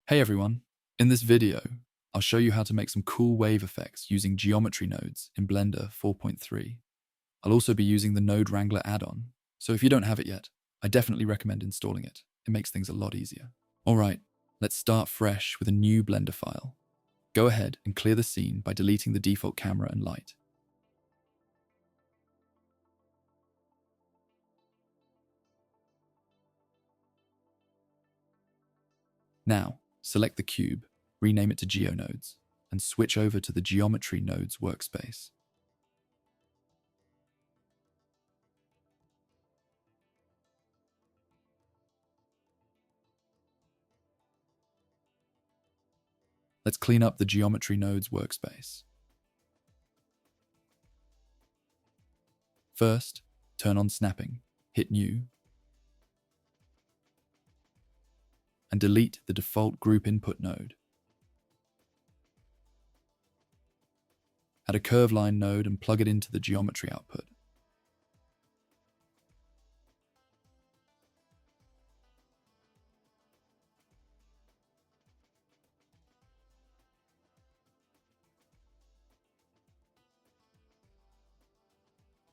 Hey everyone, in this video, I'll show you how to make some cool wave effects using geometry nodes in Blender 4.3. I'll also be using the Node Wrangler add-on, so if you don't have it yet, I definitely recommend installing it. It makes things a lot easier. Alright, let's start fresh with a new Blender file. Go ahead and clear the scene by deleting the default camera and light. Now, select the cube, rename it to geonodes, and switch over to the geometry nodes workspace. Let's clean up the geometry nodes workspace. First, turn on snapping, hit New, and delete the default group input node. Add a curve line node and plug it into the geometry output.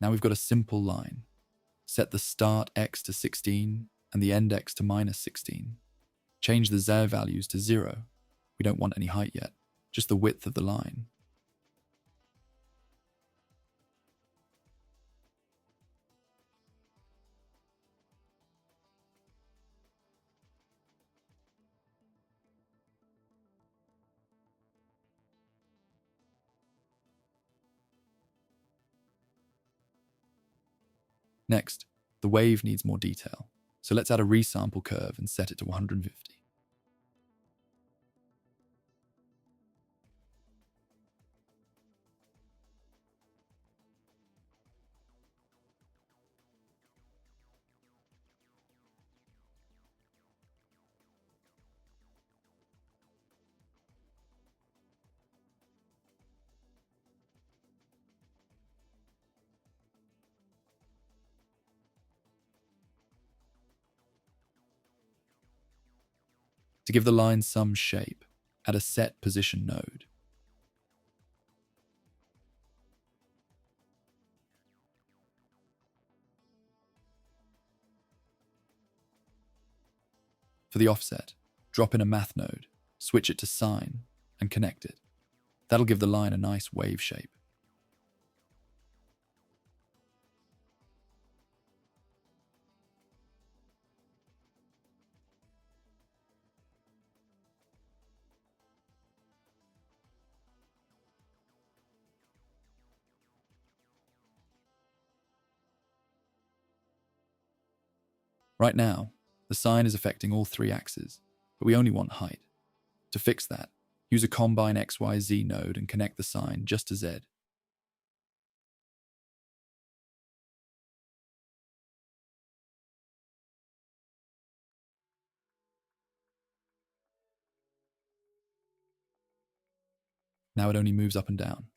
Now we've got a simple line. Set the start x to 16 and the end x to minus 16. Change the z values to 0. We don't want any height yet, just the width of the line. Next, the wave needs more detail, so let's add a resample curve and set it to 150. To give the line some shape, add a set position node. For the offset, drop in a math node, switch it to sine, and connect it. That'll give the line a nice wave shape. Right now, the sine is affecting all three axes, but we only want height. To fix that, use a combine XYZ node and connect the sine just to Z. Now it only moves up and down.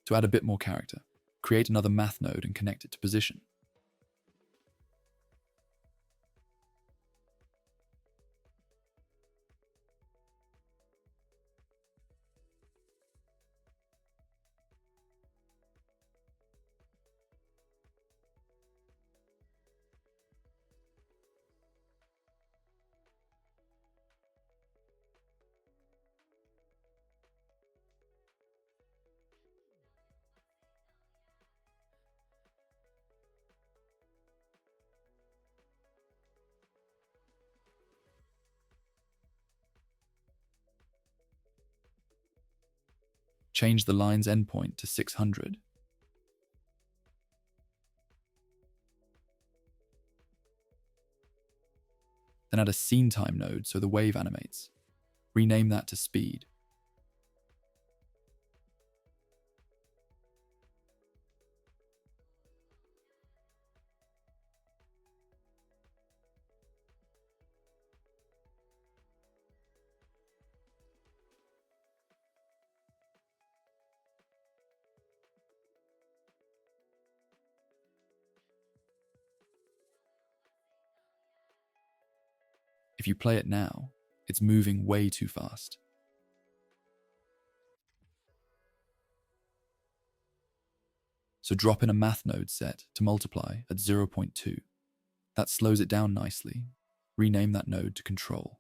To add a bit more character, create another math node and connect it to position. Change the line's endpoint to 600. Then add a scene time node so the wave animates. Rename that to speed. If you play it now, it's moving way too fast. So drop in a math node set to multiply at 0.2. That slows it down nicely. Rename that node to control.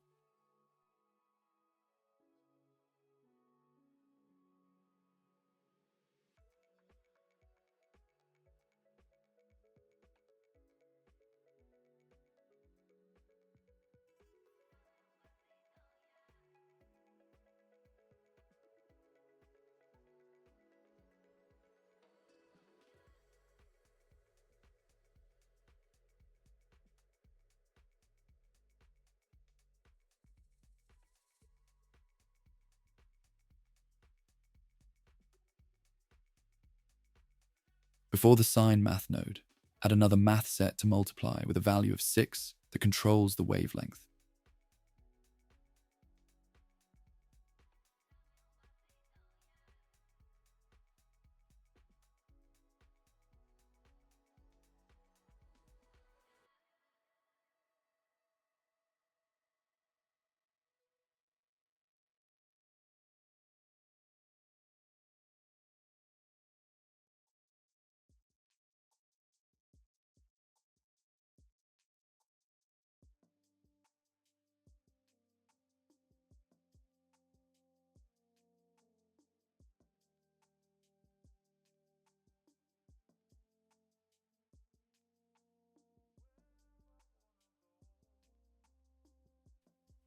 Before the sine math node, add another math set to multiply with a value of 6 that controls the wavelength.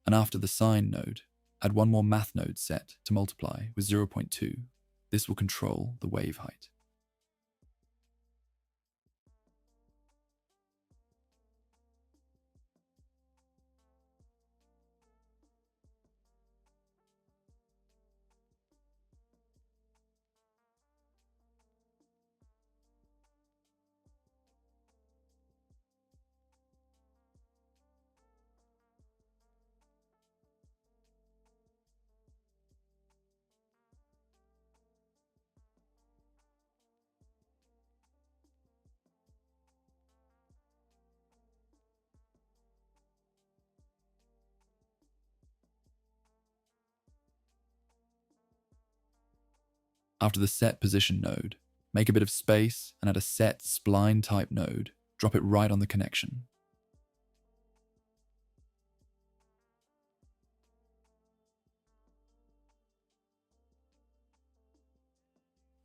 And after the sine node, add one more math node set to multiply with 0.2. This will control the wave height. After the set position node, make a bit of space and add a set spline type node. Drop it right on the connection.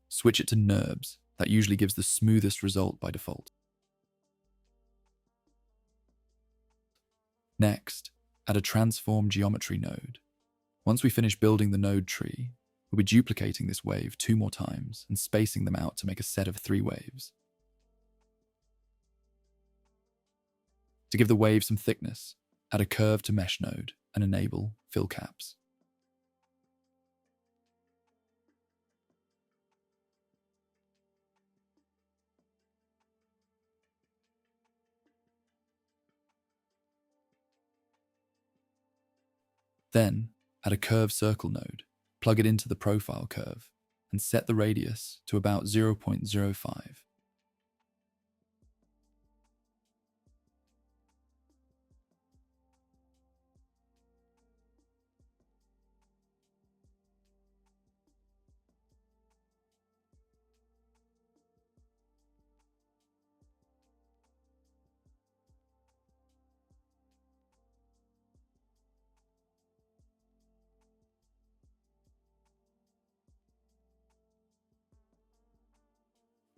Switch it to NURBS. That usually gives the smoothest result by default. Next, add a transform geometry node. Once we finish building the node tree, we'll be duplicating this wave 2 more times and spacing them out to make a set of 3 waves. To give the wave some thickness, add a curve to mesh node and enable fill caps. Then, add a curve circle node, plug it into the profile curve, and set the radius to about 0.05.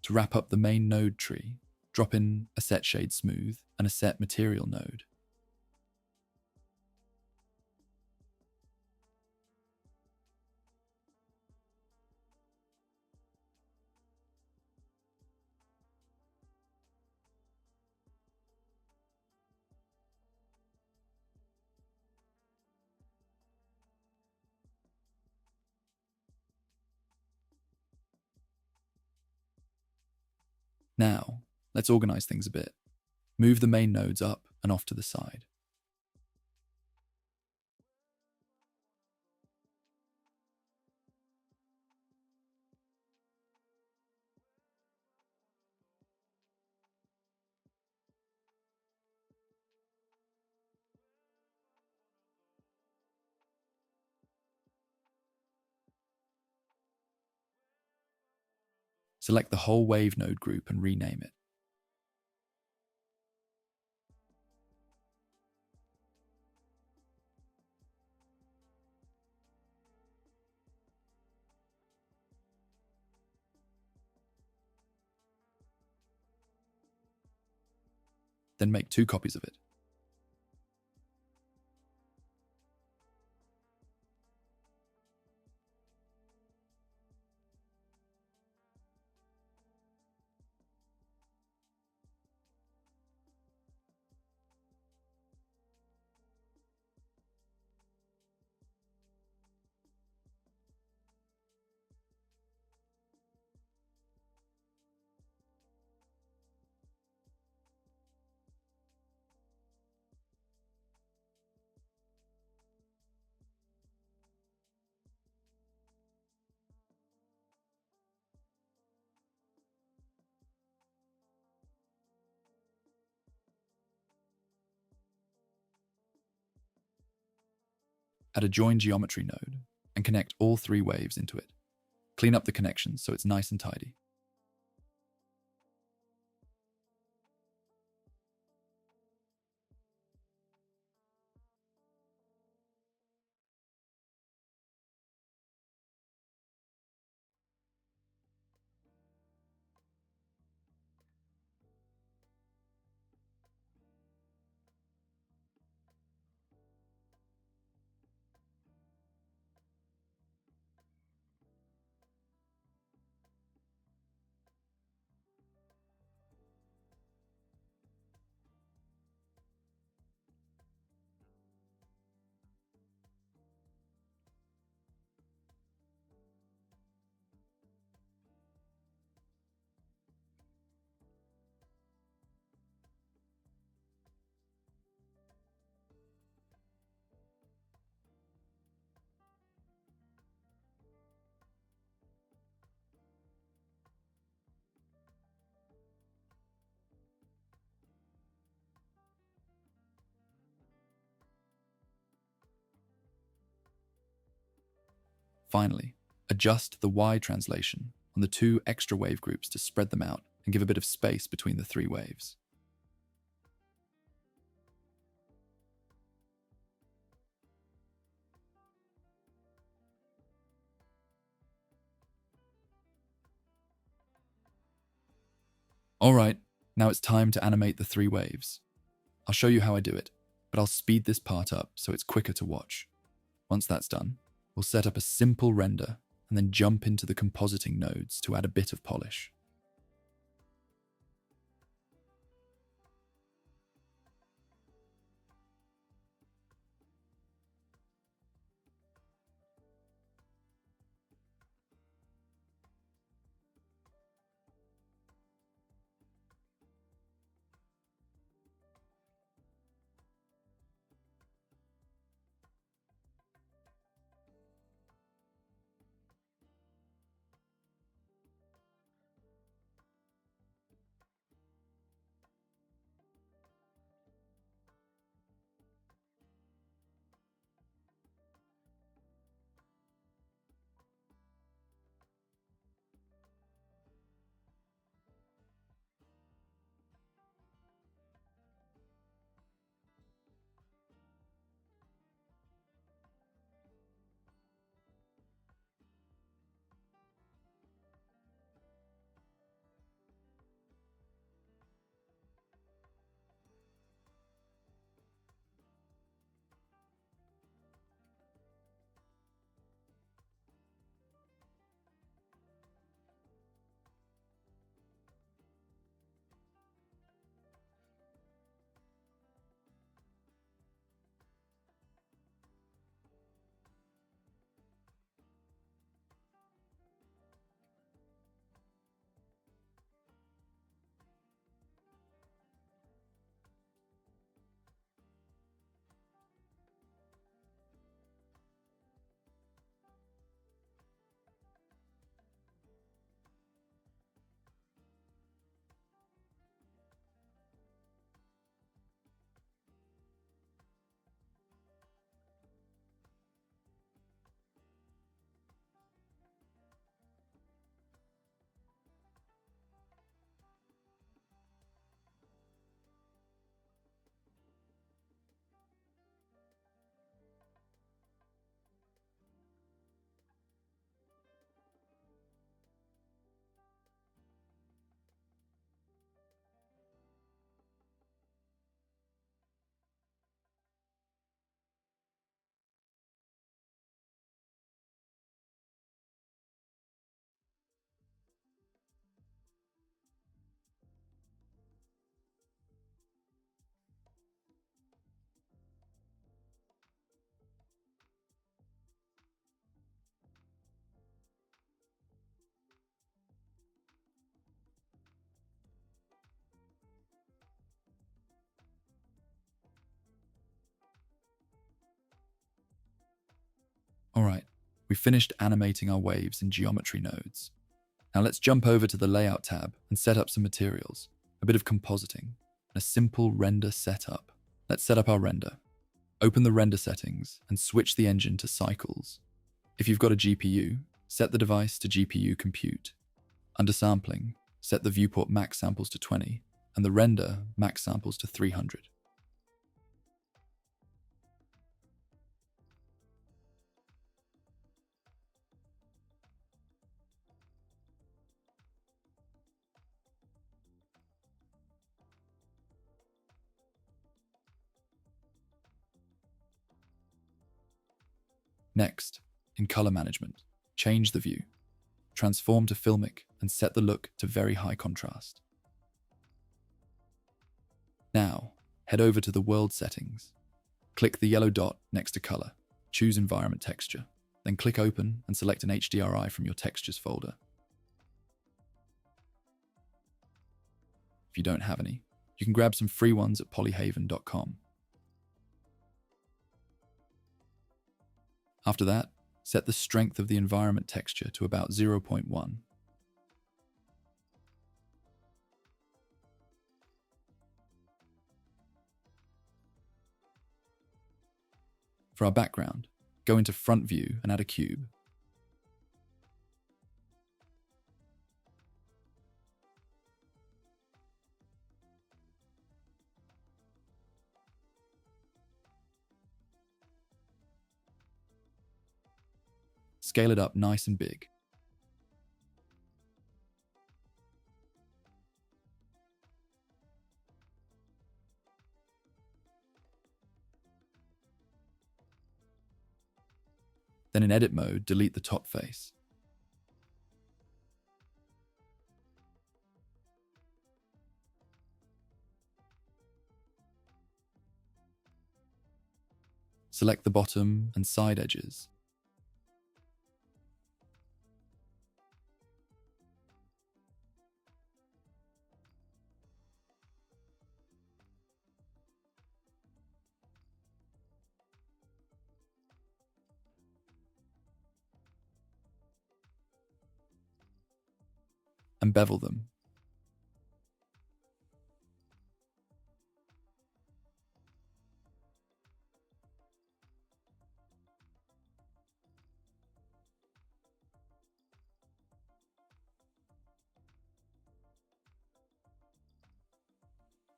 To wrap up the main node tree, drop in a set shade smooth and a set material node. Now, let's organize things a bit. Move the main nodes up and off to the side. Select the whole wave node group and rename it. Then make 2 copies of it. Add a join geometry node and connect all 3 waves into it. Clean up the connections so it's nice and tidy. Finally, adjust the Y translation on the 2 extra wave groups to spread them out and give a bit of space between the 3 waves. Alright, now it's time to animate the 3 waves. I'll show you how I do it, but I'll speed this part up so it's quicker to watch. Once that's done, we'll set up a simple render and then jump into the compositing nodes to add a bit of polish. We finished animating our waves in geometry nodes. Now let's jump over to the Layout tab and set up some materials, a bit of compositing, and a simple render setup. Let's set up our render. Open the render settings and switch the engine to cycles. If you've got a GPU, set the device to GPU compute. Under sampling, set the viewport max samples to 20 and the render max samples to 300. Next, in color management, change the view. Transform to filmic and set the look to very high contrast. Now, head over to the world settings. Click the yellow dot next to color, choose environment texture, then click open and select an HDRI from your textures folder. If you don't have any, you can grab some free ones at polyhaven.com. After that, set the strength of the environment texture to about 0.1. For our background, go into front view and add a cube. Scale it up nice and big. Then in edit mode, delete the top face. Select the bottom and side edges. And bevel them.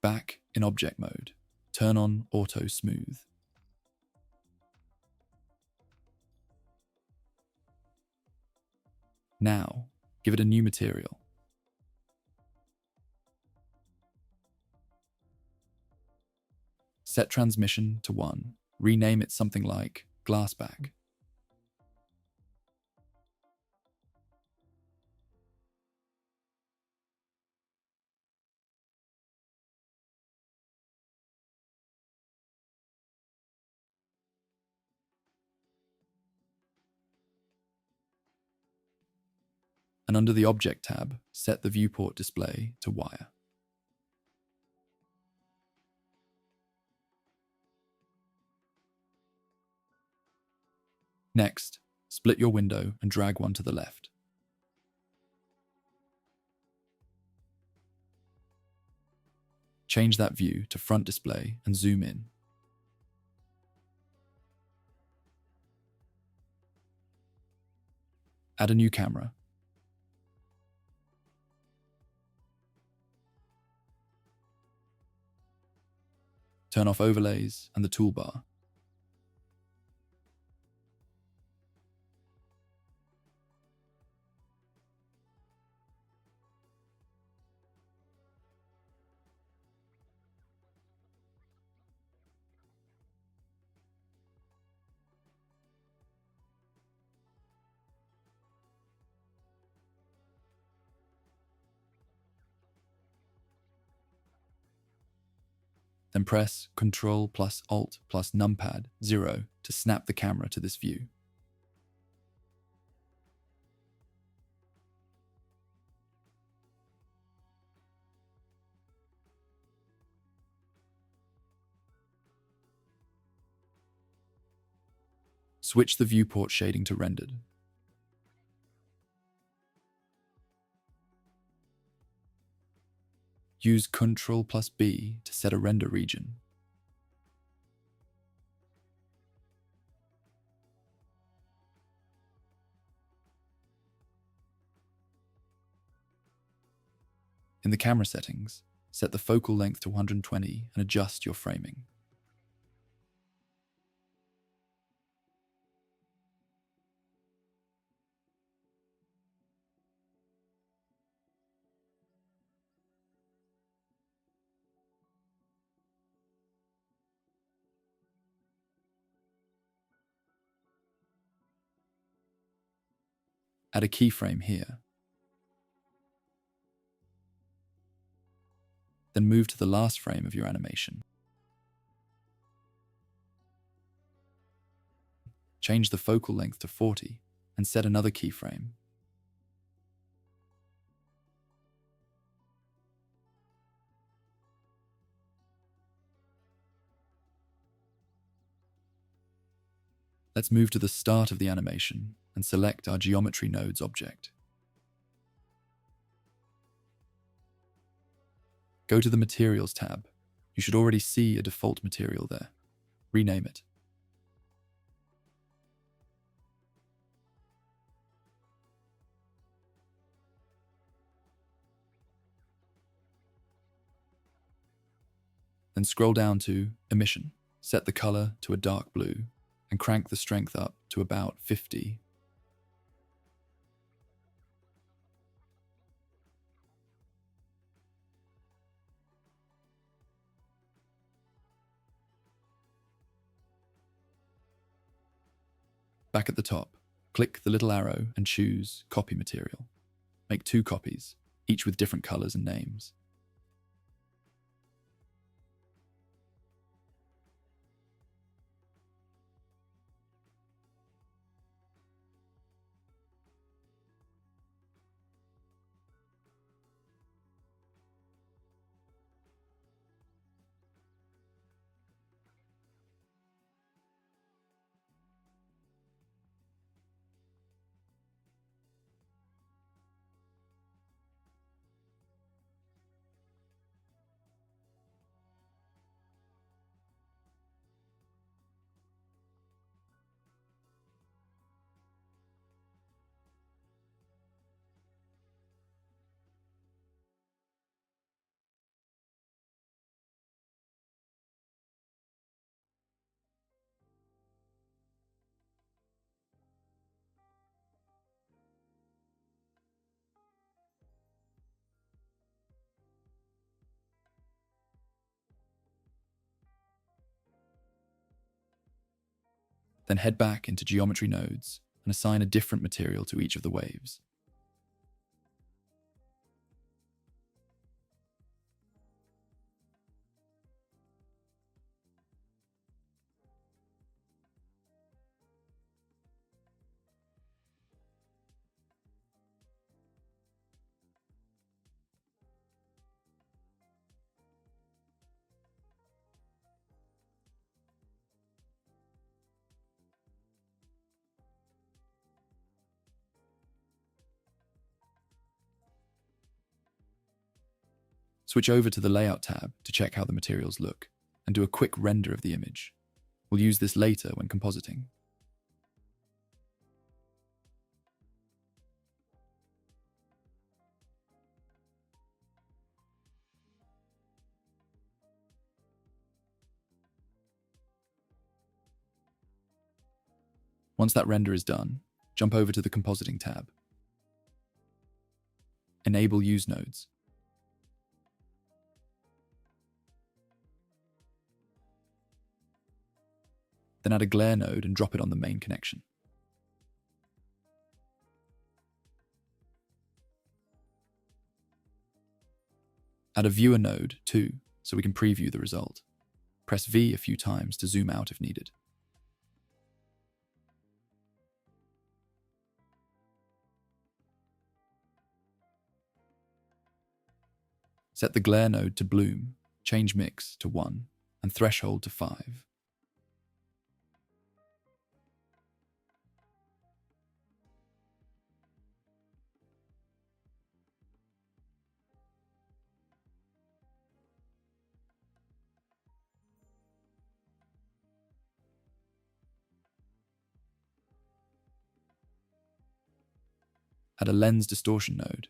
Back in object mode, turn on Auto Smooth. Now, give it a new material. Set transmission to 1. Rename it something like Glassback. And under the Object tab, set the viewport display to Wire. Next, split your window and drag one to the left. Change that view to front display and zoom in. Add a new camera. Turn off overlays and the toolbar. Then press Ctrl plus Alt plus numpad 0 to snap the camera to this view. Switch the viewport shading to rendered. Use Ctrl+B to set a render region. In the camera settings, set the focal length to 120 and adjust your framing. Add a keyframe here. Then move to the last frame of your animation. Change the focal length to 40 and set another keyframe. Let's move to the start of the animation and select our geometry nodes object. Go to the Materials tab. You should already see a default material there. Rename it. Then scroll down to Emission. Set the color to a dark blue and crank the strength up to about 50. Back at the top, click the little arrow and choose Copy Material. Make 2 copies, each with different colors and names. Then head back into Geometry Nodes and assign a different material to each of the waves. Switch over to the Layout tab to check how the materials look, and do a quick render of the image. We'll use this later when compositing. Once that render is done, jump over to the Compositing tab. Enable Use Nodes. Then add a glare node and drop it on the main connection. Add a viewer node too, so we can preview the result. Press V a few times to zoom out if needed. Set the glare node to bloom, change mix to 1, and threshold to 5. Add a lens distortion node.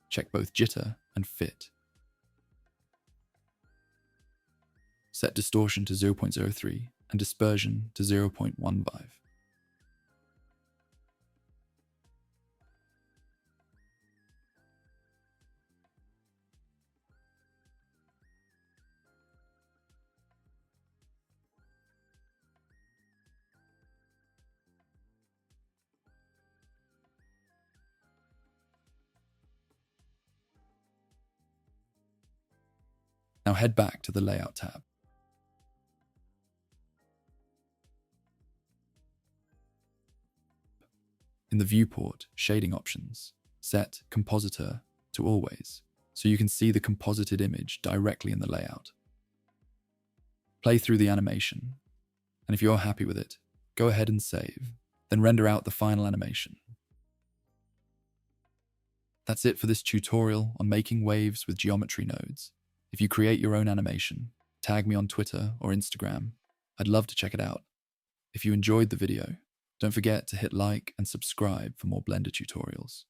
Check both jitter and fit. Set distortion to 0.03 and dispersion to 0.15. Now head back to the Layout tab. In the viewport shading options, set Compositor to always, so you can see the composited image directly in the layout. Play through the animation, and if you're happy with it, go ahead and save, then render out the final animation. That's it for this tutorial on making waves with geometry nodes. If you create your own animation, tag me on Twitter or Instagram. I'd love to check it out. If you enjoyed the video, don't forget to hit like and subscribe for more Blender tutorials.